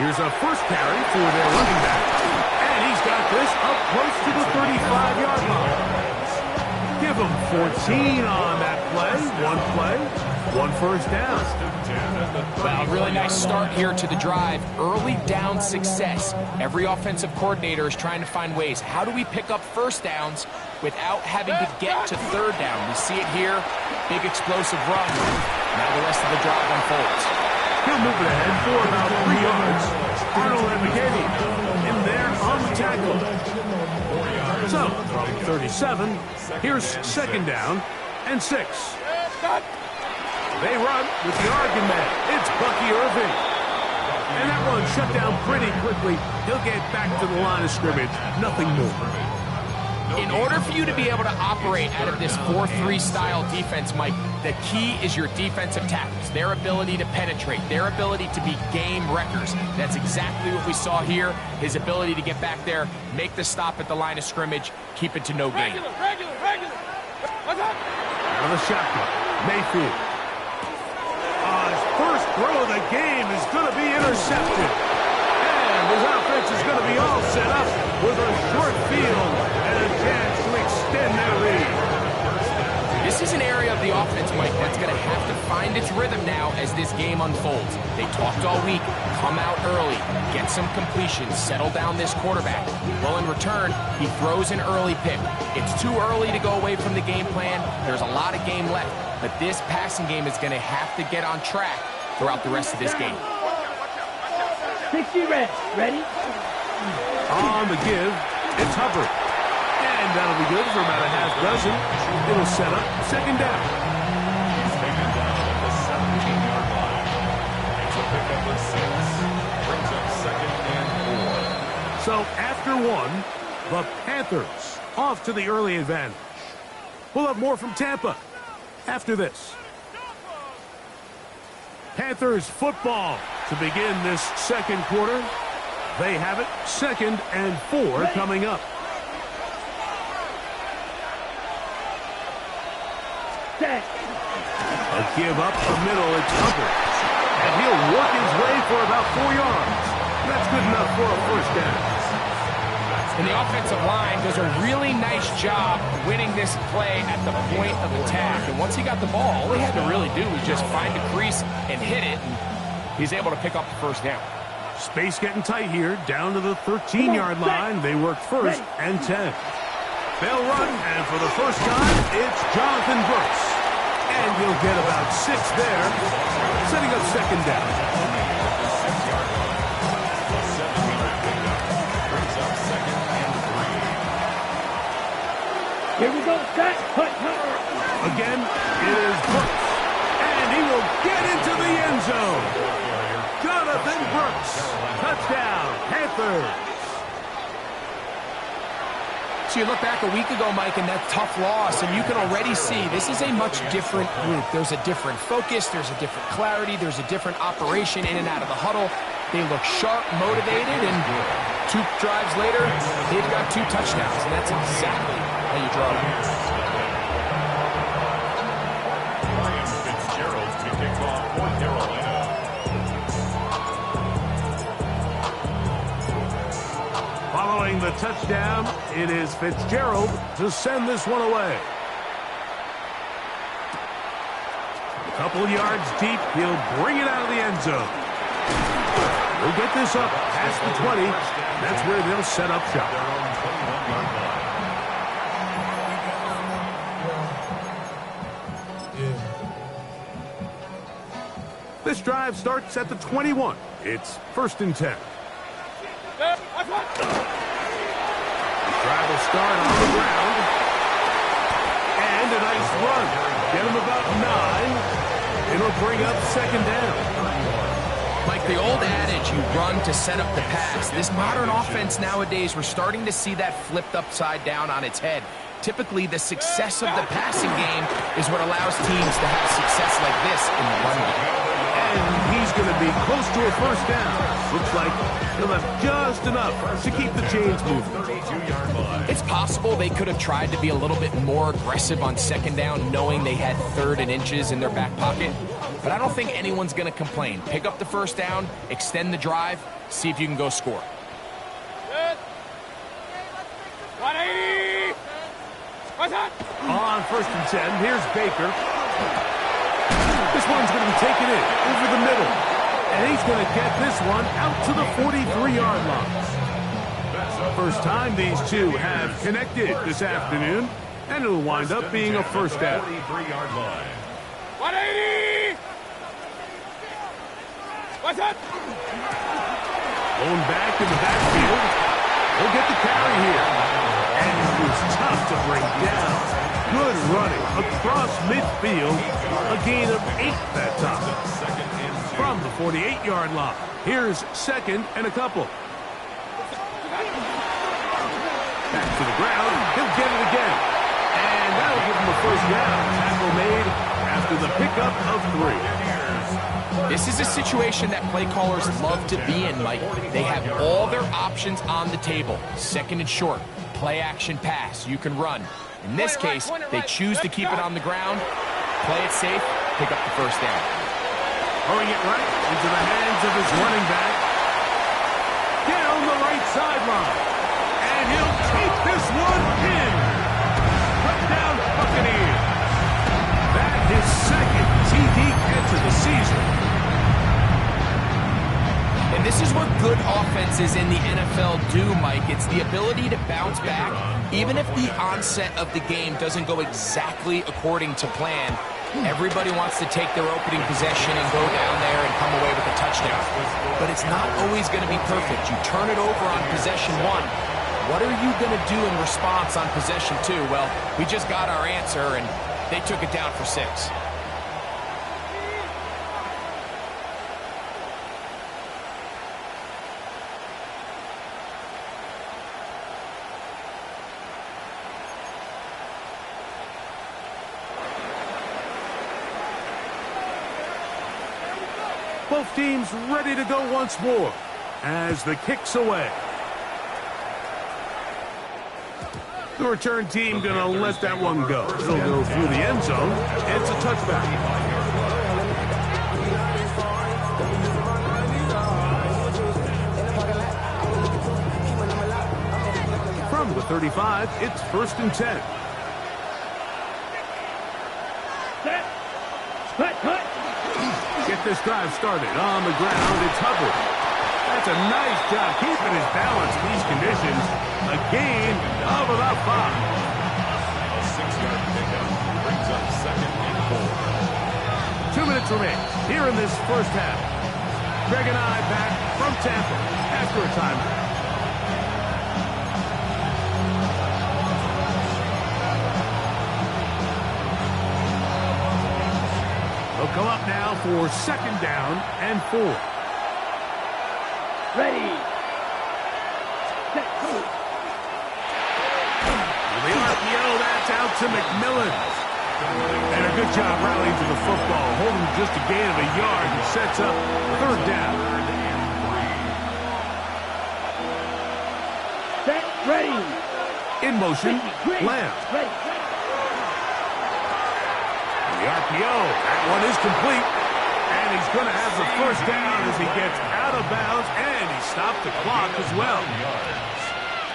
Here's a first carry for their running back. And he's got this up close to the 35-yard line. Give him 14 on that play, one first down. Well, really nice start here to the drive. Early down success. Every offensive coordinator is trying to find ways. How do we pick up first downs without having to get to third down? We see it here. Big explosive run. Now the rest of the drive unfolds. He'll move it ahead for about 3 yards. Arnold and McKinney in there on the tackle. So, from 37, here's second down and 6. They run with the argument. It's Bucky Irving. And that one shut down pretty quickly. He'll get back to the line of scrimmage. Nothing more. In order for you to be able to operate out of this 4-3 style defense, Mike, the key is your defensive tackles, their ability to penetrate, their ability to be game wreckers. That's exactly what we saw here, his ability to get back there, make the stop at the line of scrimmage, keep it to no gain. Out of the shotgun, Mayfield. His first throw of the game is going to be intercepted. And his offense is going to be all set up with a short field and a chance to extend their lead. This is an area of the offense, Mike, that's going to have to find its rhythm now as this game unfolds. They talked all week, come out early, get some completions, settle down this quarterback. Well, in return, he throws an early pick. It's too early to go away from the game plan. There's a lot of game left, but this passing game is going to have to get on track throughout the rest of this game. 60 reps. Ready? On the give, it's Hubbard. And that'll be good for about a half dozen. It'll set up second down. He's taken down at the 17-yard line. Makes a pick up of 6. Brings up second and 4. So after one, the Panthers off to the early advantage. We'll have more from Tampa after this. Panthers football to begin this second quarter. They have it, second and 4 coming up. A give up the middle, it's Hubbard. And he'll work his way for about 4 yards. That's good enough for a first down. And the offensive line does a really nice job winning this play at the point of attack. And once he got the ball, all he had to really do was just find the crease and hit it. And he's able to pick up the first down. Space getting tight here, down to the 13-yard line. They work first and 10. They'll run, and for the first time, it's Jonathan Brooks. And he'll get about 6 there, setting up second down. Here we go. Set. Hut. Again, it is Brooks. And he will get into the end zone. Jonathan Brooks. Touchdown, Panthers. So you look back a week ago, Mike, and that tough loss, and you can already see this is a much different group. There's a different focus, there's a different clarity, there's a different operation in and out of the huddle. They look sharp, motivated, and 2 drives later, they've got 2 touchdowns, and that's exactly how you draw it. Ryan Fitzgerald to kick off for Carolina. Following the touchdown, it is Fitzgerald to send this one away. A couple yards deep, he'll bring it out of the end zone. We'll get this up past the 20. That's where they'll set up shop. This drive starts at the 21. It's first and 10. Drive will start on the ground. And a nice run. Get him about 9. It'll bring up second down. Like the old adage, you run to set up the pass. This modern offense nowadays, we're starting to see that flipped upside down on its head. Typically, the success of the passing game is what allows teams to have success like this in the run game. And he's going to be close to a first down. Looks like he'll have just enough to keep the chains moving. It's possible they could have tried to be a little bit more aggressive on second down, knowing they had 3rd and inches in their back pocket. But I don't think anyone's going to complain. Pick up the first down, extend the drive, see if you can go score. Good. 180. On 1st and 10, here's Baker. This one's going to be taken in over the middle. And he's going to get this one out to the 43-yard line. First time these two have connected this afternoon, and it'll wind up being a first down. 43-yard line. 180. What's up? Going back in the backfield. He'll get the carry here. And it was tough to bring down. Good running across midfield. A gain of 8 that time. From the 48-yard line. Here's 2nd and a couple. Back to the ground. He'll get it again. And that'll give him a first down. Tackle made after the pickup of 3. This is a situation that play callers love to be in, Mike. They have all their options on the table. 2nd and short, play action pass, you can run. In this case, they choose to keep it on the ground, play it safe, pick up the first down. Throwing it right into the hands of his running back. Down the right sideline. And he'll take this one in. Touchdown Buccaneers. That is 2nd TD catch of the season. And this is what good offenses in the NFL do, Mike. It's the ability to bounce back, even if the onset of the game doesn't go exactly according to plan. Everybody wants to take their opening possession and go down there and come away with a touchdown. But it's not always going to be perfect. You turn it over on possession 1. What are you going to do in response on possession 2? Well, we just got our answer, and they took it down for 6. Both teams ready to go once more as the kick's away. The return team going to let that one go. It'll go through the end zone. It's a touchback. From the 35, it's 1st and 10. Set. Cut. Get this drive started on the ground. It's Hubbard. That's a nice job keeping his balance in these conditions. A gain of about 5. A 6-yard pickup brings up 2nd and 4. 2 minutes remain here in this first half. Greg and I back from Tampa after a timeout. They'll come up now for 2nd down and 4. Ready. Set. The RPO, that's out to McMillan. And a good job rallying to the football, holding just a gain of a yard and sets up 3rd down. Set. Ready. In motion, Lamb. Ready. The RPO, that one is complete. And he's going to have the first down as he gets out of bounds, and he stopped the clock as well.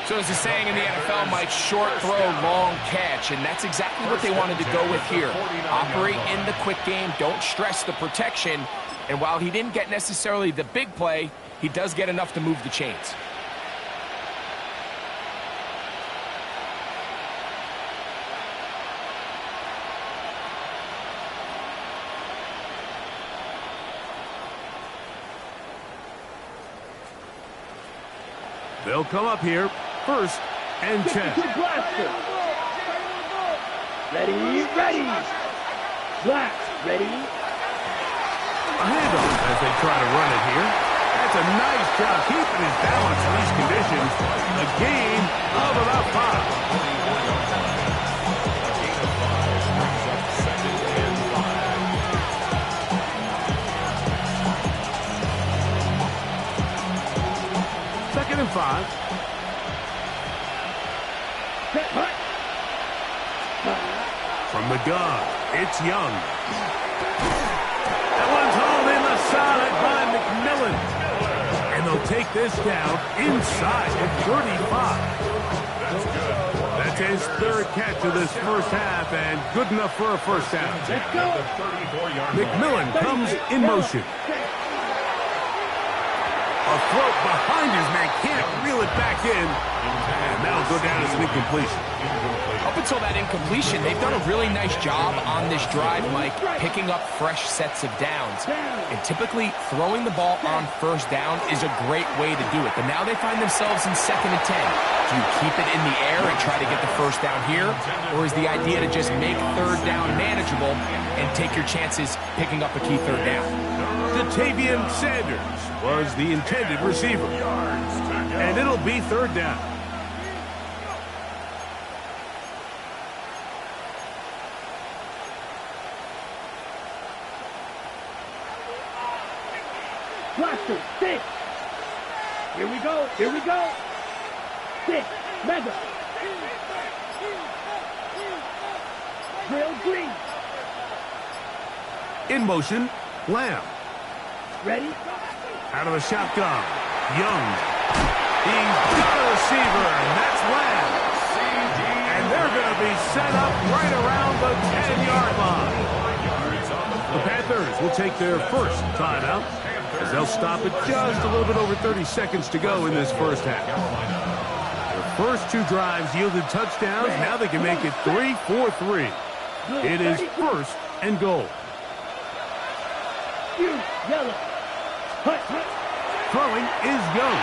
So as the saying in the NFL, Mike, short throw, long catch, and that's exactly what they wanted to go with here. Operate in the quick game, don't stress the protection, and while he didn't get necessarily the big play, he does get enough to move the chains. They'll come up here, 1st and 10. Blaster. Ready. Blast. Ready. A handoff as they try to run it here. That's a nice job keeping his balance in these conditions. A gain of about 5. Second and 5. Set. Hut. From the gun, it's Young. That on it by McMillan. And they'll take this down inside the 35. That's his third catch of this first half, and good enough for a first down. Let's go. McMillan comes in motion. A throw behind his man, can't reel it back in. And that'll go down as an incompletion. Up until that incompletion, they've done a really nice job on this drive, Mike, picking up fresh sets of downs. And typically, throwing the ball on first down is a great way to do it. But now they find themselves in 2nd and 10. Do you keep it in the air and try to get the first down here? Or is the idea to just make third down manageable and take your chances picking up a key third down? Tavian Sanders was the intended receiver. And it'll be third down. Blaster, 6. Here we go. Here we go. 6. Mega. Drill green. In motion, Lamb. Ready? Out of the shotgun, Young. He's got a receiver, and that's Lamb. And they're going to be set up right around the 10-yard line. The Panthers will take their first timeout, as they'll stop at just a little bit over 30 seconds to go in this first half. Their first 2 drives yielded touchdowns. Now they can make it 3-4-3. It is 1st and goal. Yellow. Hut, hut. Throwing is Young.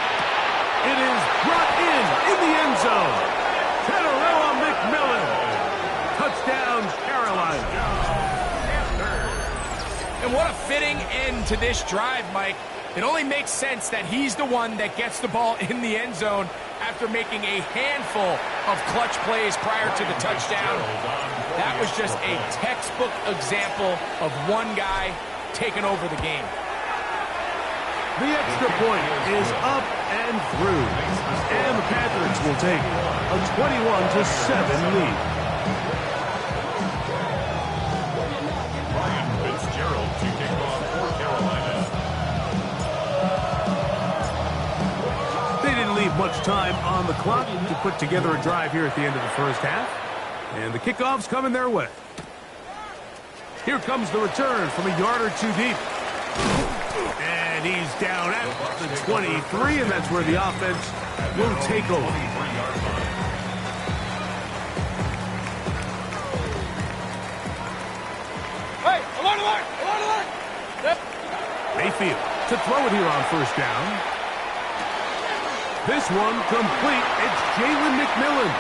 It is brought in the end zone. Tenerella McMillan. Touchdown, Carolina. And what a fitting end to this drive, Mike. It only makes sense that he's the one that gets the ball in the end zone after making a handful of clutch plays prior to the touchdown. That was just a textbook example of one guy taking over the game. The extra point is up and through. And the Panthers will take a 21-7 lead. Ryan Fitzgerald to kick off for Carolina. They didn't leave much time on the clock to put together a drive here at the end of the first half. And the kickoff's coming their way. Here comes the return from a yard or 2 deep. And he's down at the 23, and that's where the offense will take over. Hey, alert, alert, alert, alert. Yep. Mayfield to throw it here on first down. This one complete. It's Jalen McMillan.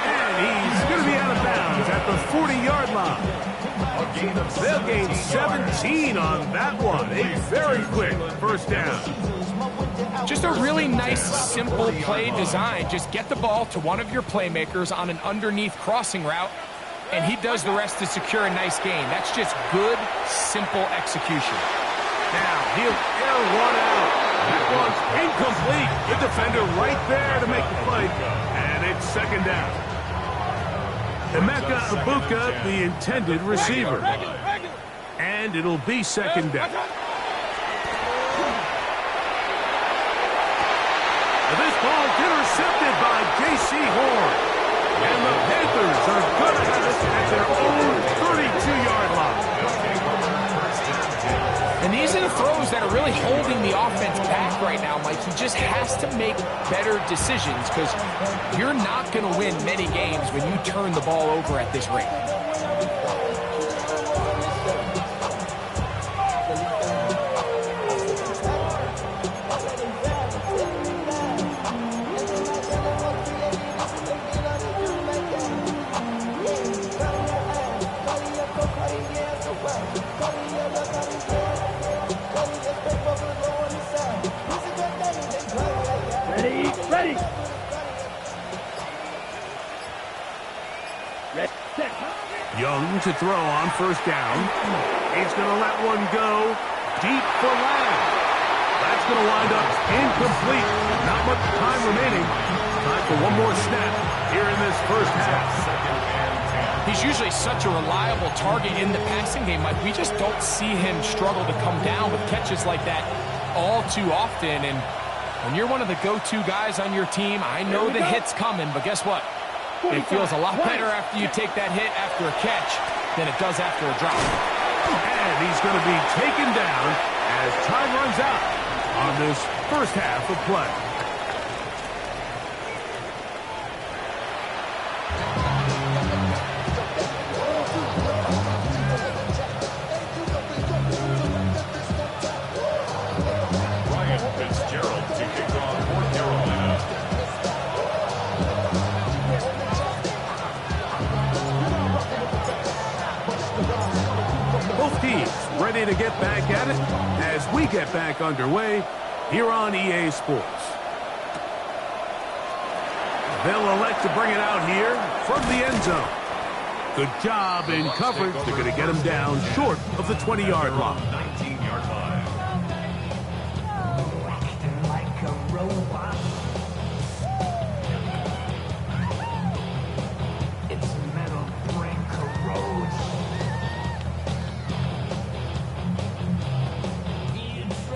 And he's going to be out of bounds at the 40-yard line. They'll gain 17 on that one. A very quick first down. Just a really nice, simple play design. Just get the ball to one of your playmakers on an underneath crossing route, and he does the rest to secure a nice gain. That's just good, simple execution. Now, he'll air one out. That one's incomplete. The defender right there to make the play, and it's second down. Emeka Ibuka, the intended receiver. And it'll be second down. This ball intercepted by J.C. Horn. And the Panthers are going to have it at their own 32-yard line. And these are the throws that are really holding the offense back right now, Mike. He just has to make better decisions because you're not going to win many games when you turn the ball over at this rate. Ready. Set. Young to throw on first down. He's going to let one go deep for Lamb. That's going to wind up incomplete. Not much time remaining. Time for one more snap here in this first half. He's usually such a reliable target in the passing game. Like, we just don't see him struggle to come down with catches like that all too often. And when you're one of the go-to guys on your team, I know the hit's coming, but guess what? It feels a lot better after you take that hit after a catch than it does after a drop. And he's going to be taken down as time runs out on this first half of play. Ready to get back at it as we get back underway here on EA Sports. They'll elect to bring it out here from the end zone. Good job in coverage. They're going to get him down short of the 20-yard line. 19-yard line. Like a robot. Its metal brain corrodes.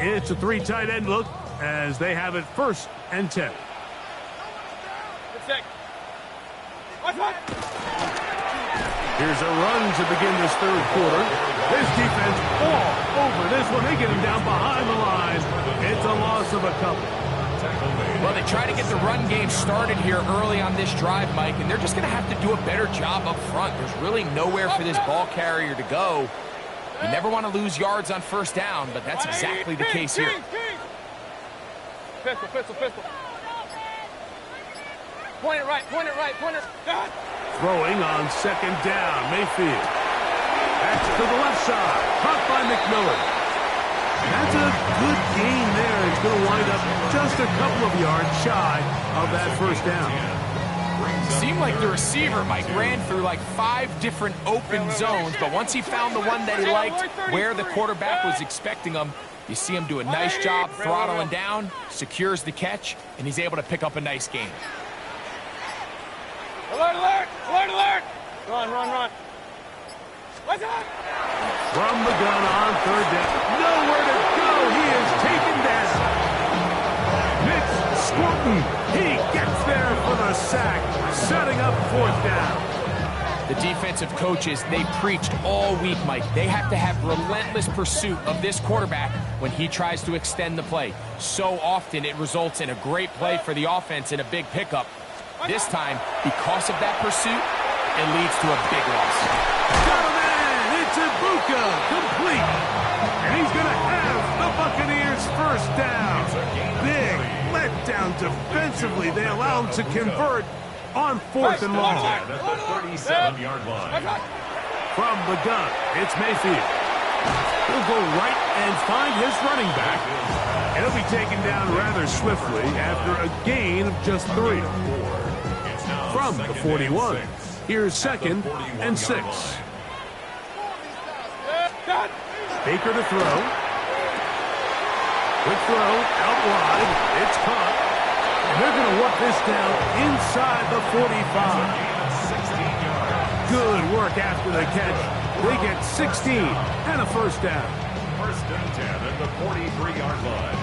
It's a three tight end look as they have it 1st and 10. Here's a run to begin this third quarter. This defense all over this one. They get him down behind the line. It's a loss of a couple. Well, they try to get the run game started here early on this drive, Mike, and they're just going to have to do a better job up front. There's really nowhere for this ball carrier to go. You never want to lose yards on 1st down, but that's exactly the case here. Pistol, pistol, pistol. Point it right, point it right, point it. Throwing on 2nd down, Mayfield. That's to the left side, caught by McMillan. That's a good gain there. It's going to wind up just a couple of yards shy of that 1st down. Seemed like the receiver, Mike, ran through like 5 different open zones, but once he found the one that he liked, where the quarterback was expecting him, you see him do a nice job throttling down, secures the catch, and he's able to pick up a nice gain. Alert, alert, alert, alert. Run, run, run. What's up? From the gun on 3rd down. Nowhere to go. He is taken down. Mitch Scorton. He gets there for the sack, setting up 4th down. The defensive coaches, they preached all week, Mike. They have to have relentless pursuit of this quarterback when he tries to extend the play. So often it results in a great play for the offense and a big pickup. This time, because of that pursuit, it leads to a big loss. Got a man! It's Ibuka, complete. And he's going to have the Buccaneers 1st down. Big letdown defensively. They allow him to convert on 4th and long. At the 37-yard line. From the gun, it's Mayfield. He'll go right and find his running back. And he'll be taken down rather swiftly after a gain of just 3. From the 41, here's 2nd and 6. Baker to throw. Quick throw, out wide. It's caught. And they're going to work this down inside the 45. Good work after the catch. They get 16 and a 1st down. 1st and 10 at the 43-yard line.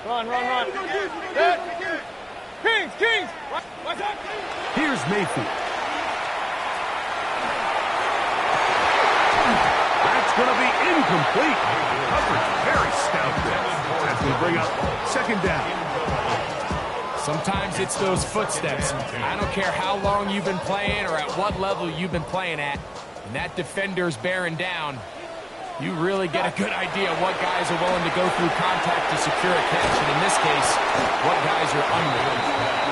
Run, run, run. Kings, Kings. What's up? Here's Mayfield. That's going to be incomplete. Coverage very stout there as we bring up 2nd down. Sometimes it's those footsteps. I don't care how long you've been playing or at what level you've been playing at. When that defender's bearing down, you really get a good idea of what guys are willing to go through contact to secure a catch, and in this case, what guys are unwilling.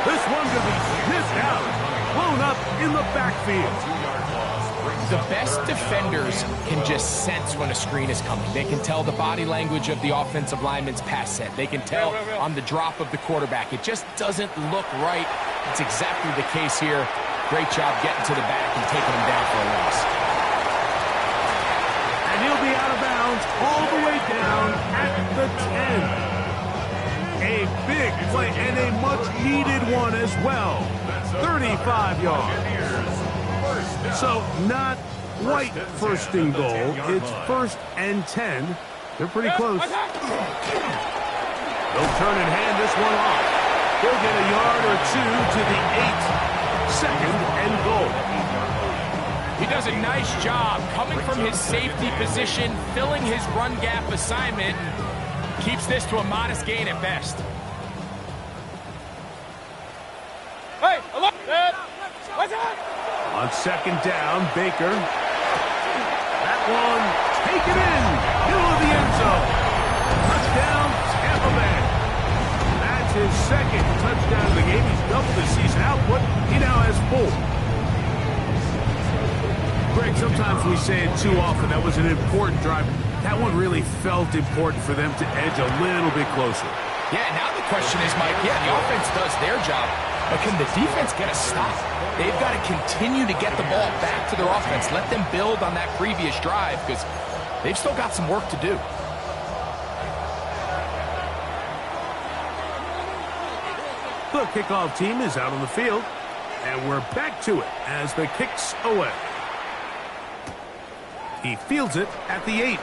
This one could be sniffed out, blown up in the backfield. The best defenders can just sense when a screen is coming. They can tell the body language of the offensive lineman's pass set. They can tell on the drop of the quarterback. It just doesn't look right. It's exactly the case here. Great job getting to the back and taking him down for a loss. And he'll be out of bounds all the way down at the 10. A big play and a much-needed one as well. 35 yards. So not quite first and goal. It's 1st and 10. They're pretty close. They'll turn and hand this one off. He'll get a yard or two to the 8. 2nd and goal. He does a nice job coming from his safety position, filling his run gap assignment. Keeps this to a modest gain at best. Hey, look! What's up? On 2nd down, Baker. That one taken in. Middle of the end zone. Touchdown, Tampa Bay. That's his 2nd touchdown of the game. He's doubled his season output. He now has 4. Greg, sometimes we say it too often. That was an important drive. That one really felt important for them to edge a little bit closer. Yeah, now the question is, Mike, the offense does their job, but can the defense get a stop? They've got to continue to get the ball back to their offense. Let them build on that previous drive because they've still got some work to do. The kickoff team is out on the field, and we're back to it as the kick's away. He fields it at the 8.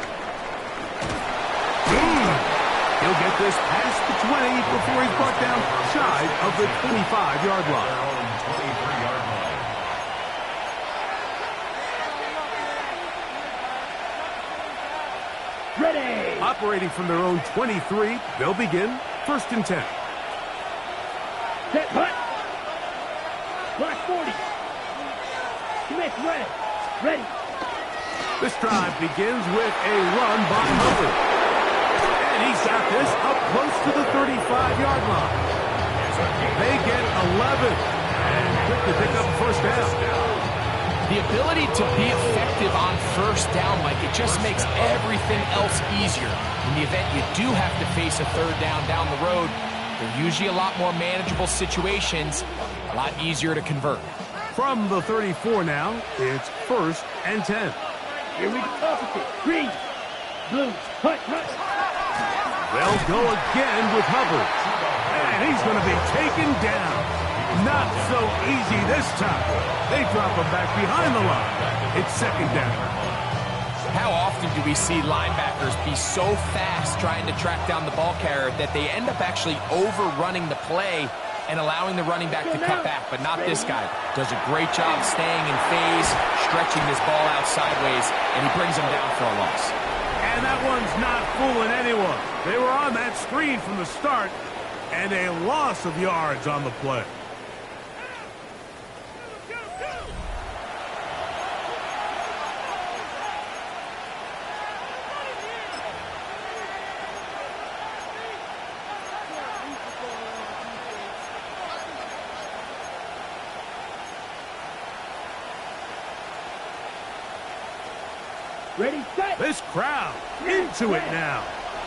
He'll get this past the 20 before he's brought down shy of the 25-yard line. Ready. Operating from their own 23, they'll begin 1st and 10. Set, hut. Block 40. Commit, ready. Ready. This drive begins with a run by Hubbard. And he's got this up close to the 35-yard line. They get 11 and quick to pick up 1st down. The ability to be effective on 1st down, Mike, it just makes everything else easier. In the event you do have to face a 3rd down the road, they're usually a lot more manageable situations, a lot easier to convert. From the 34 now, it's 1st and 10. Here we go. Green. Blue. Hut. They'll go again with Hubbard. And he's going to be taken down. Not so easy this time. They drop him back behind the line. It's 2nd down. How often do we see linebackers be so fast trying to track down the ball carrier that they end up actually overrunning the play and allowing the running back to cut back, but not this guy. Does a great job staying in phase, stretching this ball out sideways, and he brings him down for a loss. And that one's not fooling anyone. They were on that screen from the start, and a loss of yards on the play. Ready, set. This crowd into it now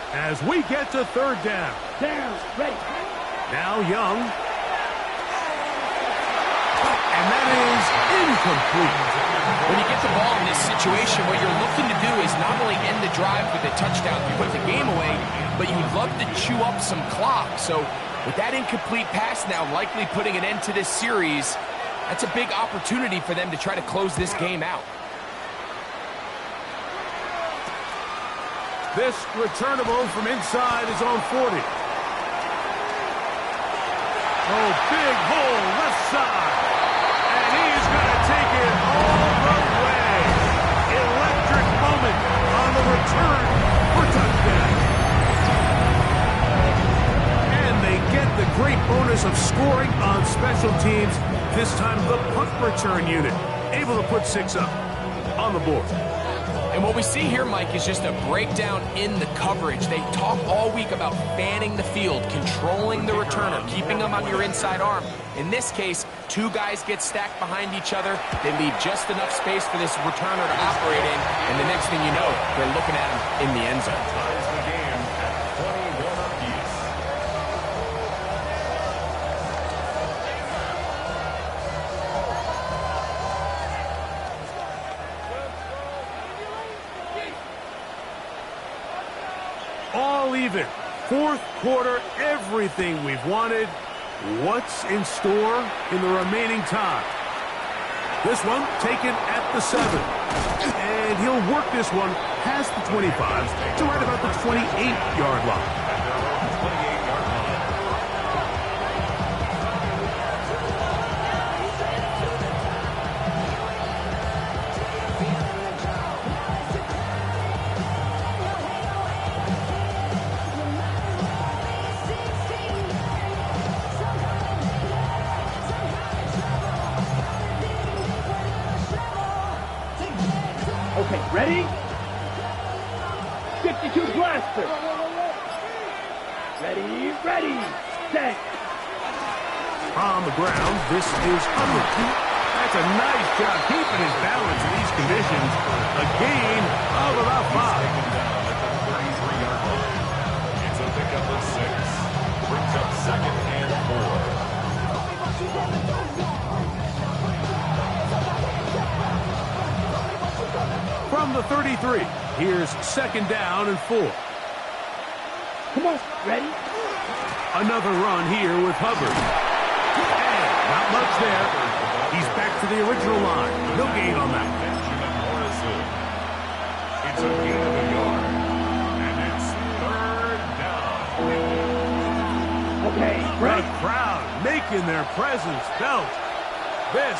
as we get to 3rd down. Down. Ready. Now Young. And that is incomplete. When you get the ball in this situation, what you're looking to do is not only end the drive with a touchdown to put the game away, but you'd love to chew up some clock. So with that incomplete pass now likely putting an end to this series, that's a big opportunity for them to try to close this game out. This returnable from inside his own 40. Oh, big hole left side. And he's going to take it all the way. Electric moment on the return for touchdown. And they get the great bonus of scoring on special teams. This time the punt return unit able to put 6 up on the board. And what we see here, Mike, is just a breakdown in the coverage. They talk all week about fanning the field, controlling the returner, keeping them on your inside arm. In this case, 2 guys get stacked behind each other. They leave just enough space for this returner to operate in, and the next thing you know, they're looking at him in the end zone. Ties the game at 21 apiece. All even. Fourth quarter, everything we've wanted. What's in store in the remaining time? This one taken at the 7. And he'll work this one past the 25 to right about the 28-yard line. Okay, ready? 52 blaster. Ready, set. On the ground, this is Hubbard. That's a nice job keeping his balance in these conditions. A gain of about 5. Taken down at the 33-yard line. It's a pickup of 6. Brings up 2nd and 4. From the 33, here's 2nd down and 4. Come on, ready? Another run here with Hubbard. And not much there. He's back to the original line. No gain on that. Benjamin Morrison. It's a gain of a yard. And it's 3rd down. Okay, The ready? crowd making their presence felt. This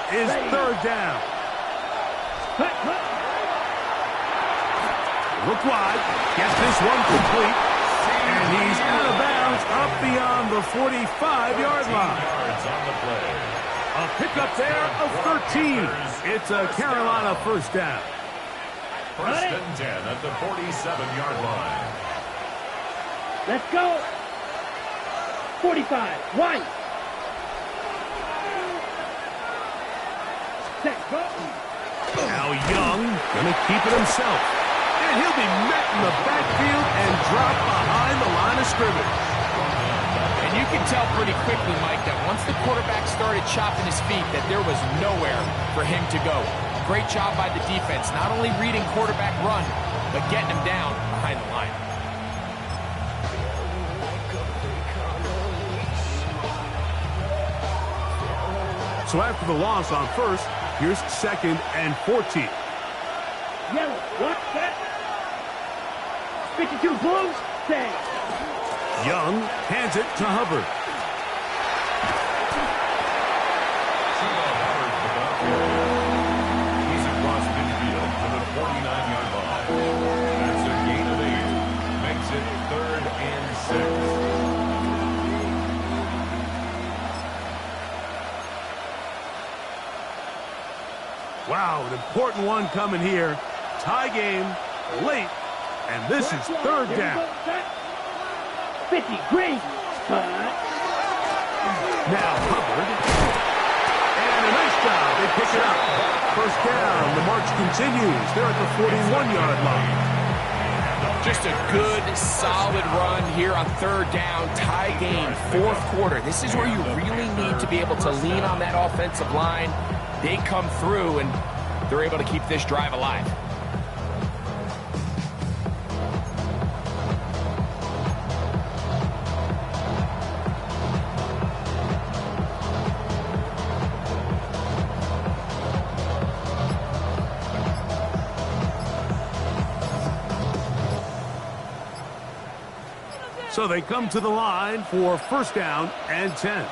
is 3rd down. Cut. Look wide. Gets this one complete. And he's out of bounds up beyond the 45-yard line. Yards on the play. A pickup there of 13. It's a Carolina 1st down. 1st and 10 at the 47-yard line. Let's go. 45, wide. Set, go. Now Young gonna keep it himself. And he'll be met in the backfield and dropped behind the line of scrimmage. And you can tell pretty quickly, Mike, that once the quarterback started chopping his feet, that there was nowhere for him to go. Great job by the defense, not only reading quarterback run, but getting him down behind the line. So after the loss on 1st, here's 2nd and 14. Yellow, what, set. 52 blue, set. Young hands it to Hubbard. He's across midfield to the 49-yard line. That's a gain of 8. Makes it 3rd and 6. Wow, an important one coming here. Tie game, late, and this is 3rd down. 50, green. Cut. Now Hubbard. And a nice job. They pick it up. 1st down. The march continues. They're at the 41-yard line. Just a good, solid run here on 3rd down. Tie game, 4th quarter. This is where you really need to be able to lean on that offensive line. They come through, and they're able to keep this drive alive. So they come to the line for 1st down and 10.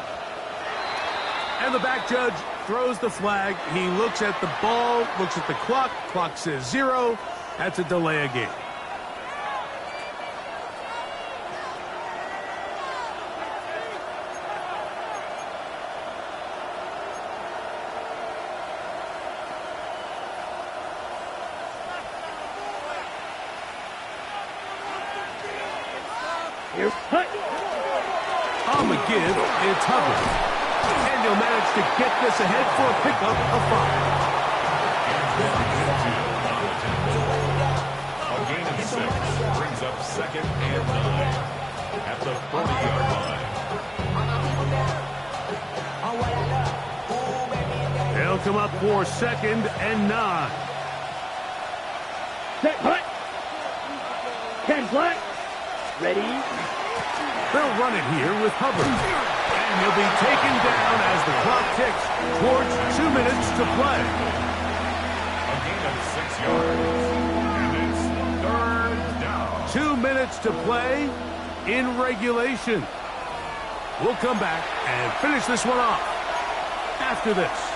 And the back judge throws the flag. He looks at the ball, looks at the clock. Clock says 0. That's a delay of game. Here's cut. On the give, it's Hubbard. And he'll manage to get this ahead for a pickup of 5. A gain of 6 brings up 2nd and 9 at the 40-yard line. They'll come up for 2nd and 9. Set, cut. 10 black. Ready? They'll run it here with Hubbard. And he'll be taken down as the clock ticks towards 2 minutes to play. A gain of 6 yards. And it's third down. 2 minutes to play in regulation. We'll come back and finish this one off after this.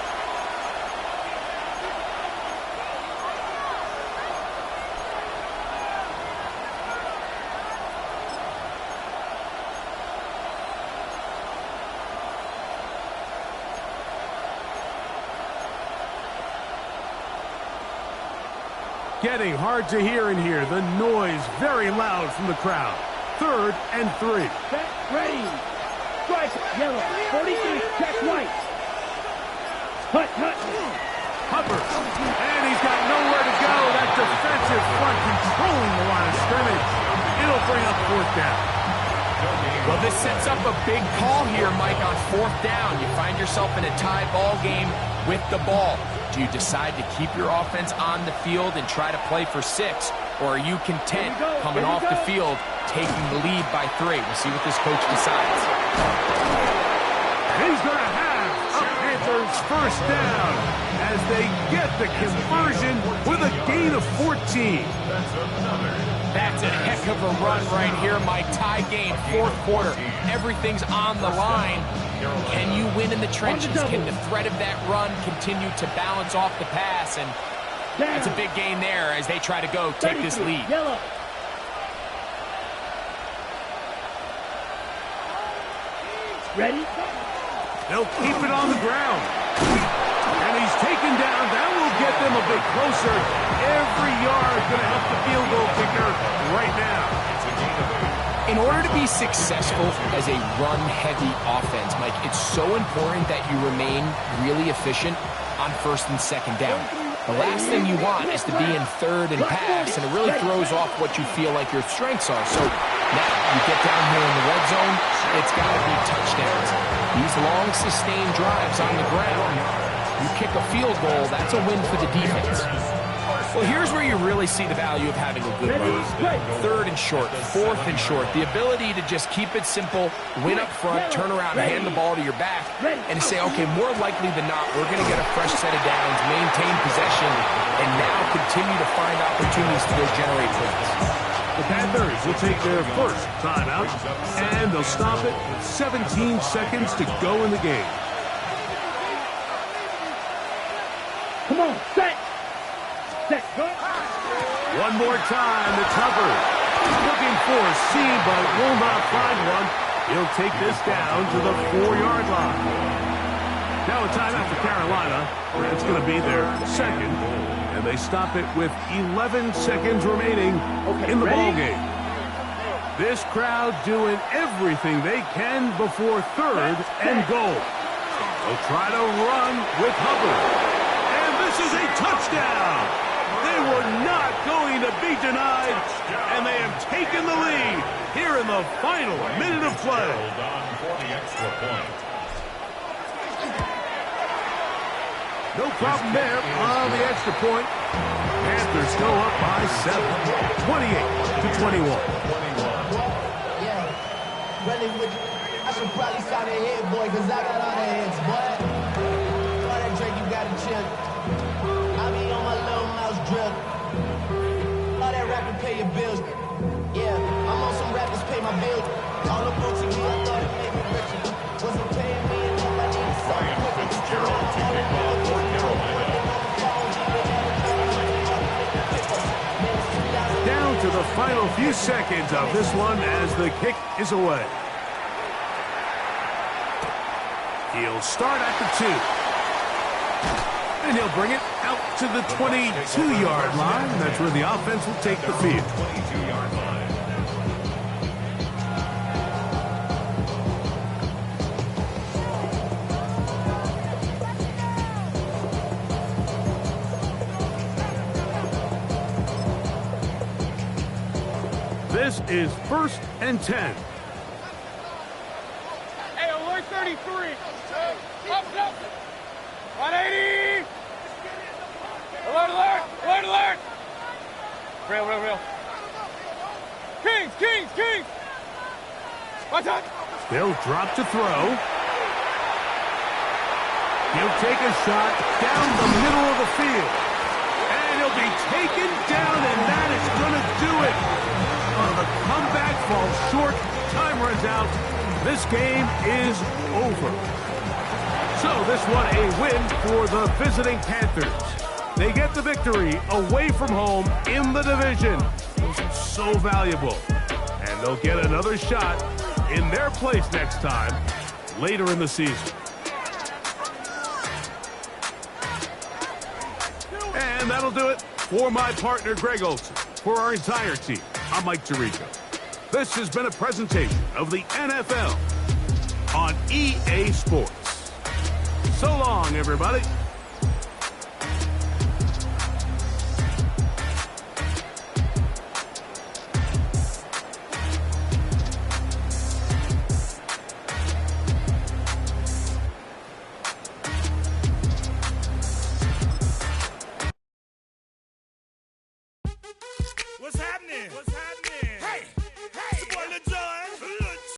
Getting hard to hear in here. The noise very loud from the crowd. 3rd and 3. Set, ready. Strike, yellow. 43, check white. Hut. Hubbard. And he's got nowhere to go. That defensive front controlling the line of scrimmage. It'll bring up 4th down. Well, this sets up a big call here, Mike, on 4th down. You find yourself in a tie ball game with the ball. Do you decide to keep your offense on the field and try to play for 6? Or are you content coming off the field, taking the lead by 3? We'll see what this coach decides. He's going to have a Panthers 1st down as they get the conversion with a gain of 14. That's a heck of a run right here, Mike. Tie game, 4th quarter. Everything's on the line. Can you win in the trenches? Can the threat of that run continue to balance off the pass? And that's a big gain there as they try to go take this lead. Yellow. Ready? They'll keep it on the ground. And he's taken down. That will get them a bit closer. Every yard going to help the field goal kicker right now. In order to be successful as a run-heavy offense, Mike, it's so important that you remain really efficient on 1st and 2nd down. The last thing you want is to be in 3rd and pass, and it really throws off what you feel like your strengths are. So now you get down here in the red zone, it's got to be touchdowns. These long, sustained drives on the ground, you kick a field goal, that's a win for the defense. Well, here's where you really see the value of having a good run. 3rd and short, 4th and short. The ability to just keep it simple, win up front, turn around, and hand the ball to your back, and to say, okay, more likely than not, we're going to get a fresh set of downs, maintain possession, and now continue to find opportunities to go generate points. The Panthers will take their 1st timeout, and they'll stop it with 17 seconds to go in the game. Come on, set. One more time, it's Hubbard. Looking for a seam, but will not find one. He'll take this down to the 4-yard line. Now a timeout for Carolina. It's going to be their 2nd, and they stop it with 11 seconds remaining in the ballgame. This crowd doing everything they can before 3rd and goal. They'll try to run with Hubbard. And this is a touchdown! They were not going to be denied, and they have taken the lead here in the final minute of play. No problem there on the extra point. Panthers go up by 7, 28-21. Yeah, really with you. I should probably sign a head, boy, because I got all the heads, boy. All that drink, you got to chill. I be on my little mouse drip. All that rapping pay your bills. Yeah, I'm on some rappers pay my bills. All the on TV, I thought it made me richer. Wasn't paying me enough, I needed something quicker. Down to the final few seconds of this one as the kick is away. He'll start at the 2. And he'll bring it out to the 22-yard line. That's where the offense will take the field. 22-yard line. This is 1st and 10. Hey, alert 33. Up. 180. Alert. Real. Kings. Kings! Watch out! They'll drop to throw. He'll take a shot down the middle of the field. And he'll be taken down, and that is going to do it. Oh, the comeback falls short. Time runs out. This game is over. So this one a win for the visiting Panthers. They get the victory away from home in the division. Those are so valuable. And they'll get another shot in their place next time later in the season. And that'll do it for my partner, Greg Olson. For our entire team, I'm Mike Tirico. This has been a presentation of the NFL on EA Sports. So long, everybody. What's happening? Hey, it's your boy Lil Jon.